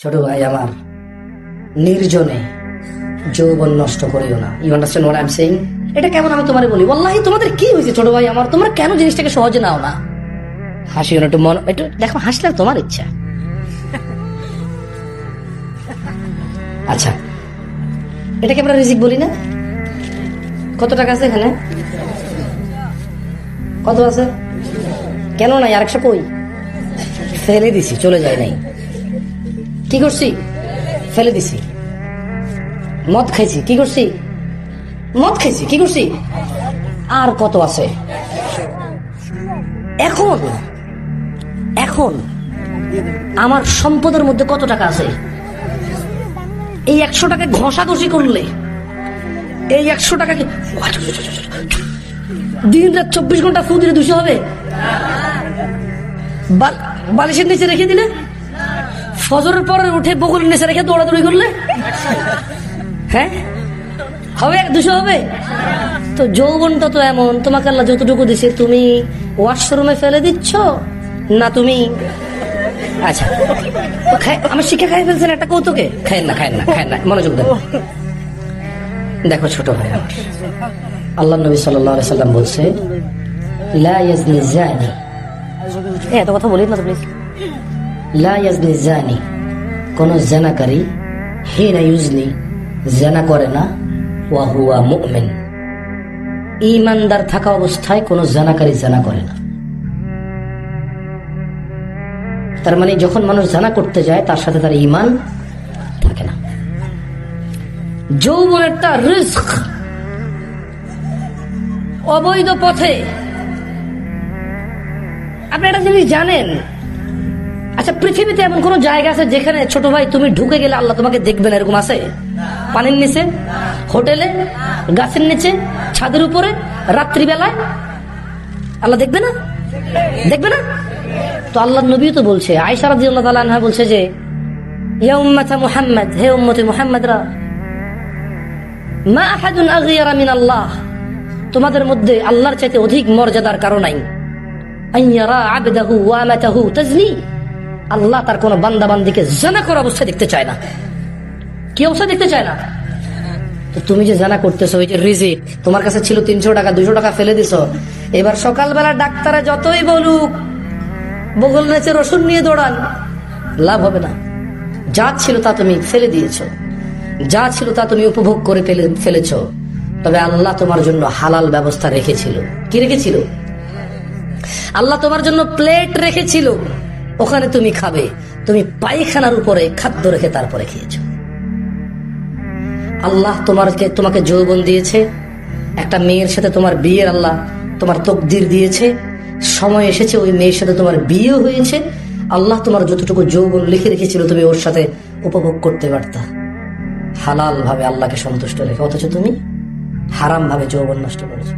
ছোট ভাই আমার, নির্জনে যৌবন নষ্ট করিও না। You understand what I am saying? এটা কেমন আমি তোমারে বলি, ওয়াল্লাহি তোমাদের কি হয়েছে ছোট ভাই আমার, তোমরা কেন জিনিসটাকে সহজে নাও না? হাসিও না, একটু মন, একটু দেখো, হাসলে তোমার ইচ্ছা। আচ্ছা, এটাকে আমরা রিজিক বলি না? কত টাকা আছে এখানে? কত আছে? কেন নাই? আরেকশো কই? ফেলে দিছি, চলে যায় নাই। কি করছি? ফেলে দিছি। মদ খাইছি, কি করছি? মদ খাইছি, কি করছি? আর কত আছে? এখন এখন আমার সম্পদের মধ্যে কত টাকা আছে? এই 100 টাকা ঘষাঘষি করলে এই 100 টাকাকে দিন রাত 24 ঘন্টা ফু দিলে 200 হবে? বালিশের নিচে রেখে দিলে, ফজরের পরে উঠে বগলের নিচে রেখে দৌড়াদৌড়ি করলে, হ্যাঁ হবে? 200 হবে? তো যৌবনটা তো এমন, তোমাকে আল্লাহ যতটুকু দিছে তুমি ওয়াশরুমে ফেলে দিচ্ছ না তুমি? আচ্ছা, আমার শিক্ষা খাই ফেলছেন একটা কৌতুকে। খায়েন না, খায়েন না, খায়েন না, মনোযোগ দেন। দেখো ছোট ভাই আমার, আল্লাহ নবী সাল্লাল্লাহু আলাইহি সাল্লাম বলছে, লা ইয়াজনি জানি, এত কথা বলি না তো প্লিজ। লা ইয়াজনি জানি, কোন জানাকারী হিনা ইউজনি, জানা করে না, ওয়া হুয়া মুমিন, ঈমানদার থাকা অবস্থায় কোন জানাকারী জানা করে না। তার মানে যখন মানুষ জানা করতে যায় তার সাথে তার ঈমান থাকে না। যৌবন একটা রিস্ক, অবৈধ পথে। আপনি একটা জিনিস জানেন? আচ্ছা, পৃথিবীতে এমন কোন জায়গা আছে যেখানে ছোট ভাই তুমি ঢুকে গেলে আল্লাহ তোমাকে দেখবেন, এরকম আছে? পানির নিচে, হোটেলে, গাছের নিচে, ছাদের উপরে, রাত্রিবেলায় আল্লাহ দেখবে না? দেখবে না? তো আল্লাহ নবী তো বলছে, আয়েশা রাদিয়াল্লাহু তাআলা আনহা বলছে যে, ইয়া উম্মাতা মুহাম্মদ, হে উম্মতে মুহাম্মদরা, মা আহাদুন আগয়ারা মিন আল্লাহ, তোমাদের মধ্যে আল্লাহর চাইতে অধিক মর্যাদার কারণ নাই। আইয়ারা আবদাহু ওয়া আমাতাহু তাজনি, আল্লাহ তার কোন বান্দা বান্দিকে জানা করা অবস্থায় দেখতে চায় না। কি অবস্থায় দেখতে চায় না? তো তুমি যে জানা করতেছো, ওই যে রিজিক তোমার কাছে ছিল 300 টাকা, 200 টাকা ফেলে দিছো, এবার সকালবেলা ডাক্তারে যতই বলুক বগল নেচে রসুন নিয়ে দৌড়ান, লাভ হবে না। যা ছিল তা তুমি ফেলে দিয়েছো, যা ছিল তা তুমি উপভোগ করে ফেলেছো। তবে আল্লাহ তোমার জন্য হালাল ব্যবস্থা রেখেছিল। কি রেখেছিল? আল্লাহ তোমার জন্য প্লেট রেখেছিল, ওখানে তুমি খাবে। তুমি পায়খানার উপরে খাদ্য রেখে তারপরে খেয়েছো। আল্লাহ তোমাকে যৌবন দিয়েছে, একটা মেয়ের সাথে তোমার বিয়ের আল্লাহ তোমার তকদির দিয়েছে, সময় এসেছে ওই মেয়ের সাথে তোমার বিয়ে হয়েছে। আল্লাহ তোমার যতটুকু যৌবন লিখে রেখেছিল তুমি ওর সাথে উপভোগ করতে পারতা হালাল ভাবে, আল্লাহকে সন্তুষ্ট রেখে, অথচ তুমি হারাম ভাবে যৌবন নষ্ট করেছো।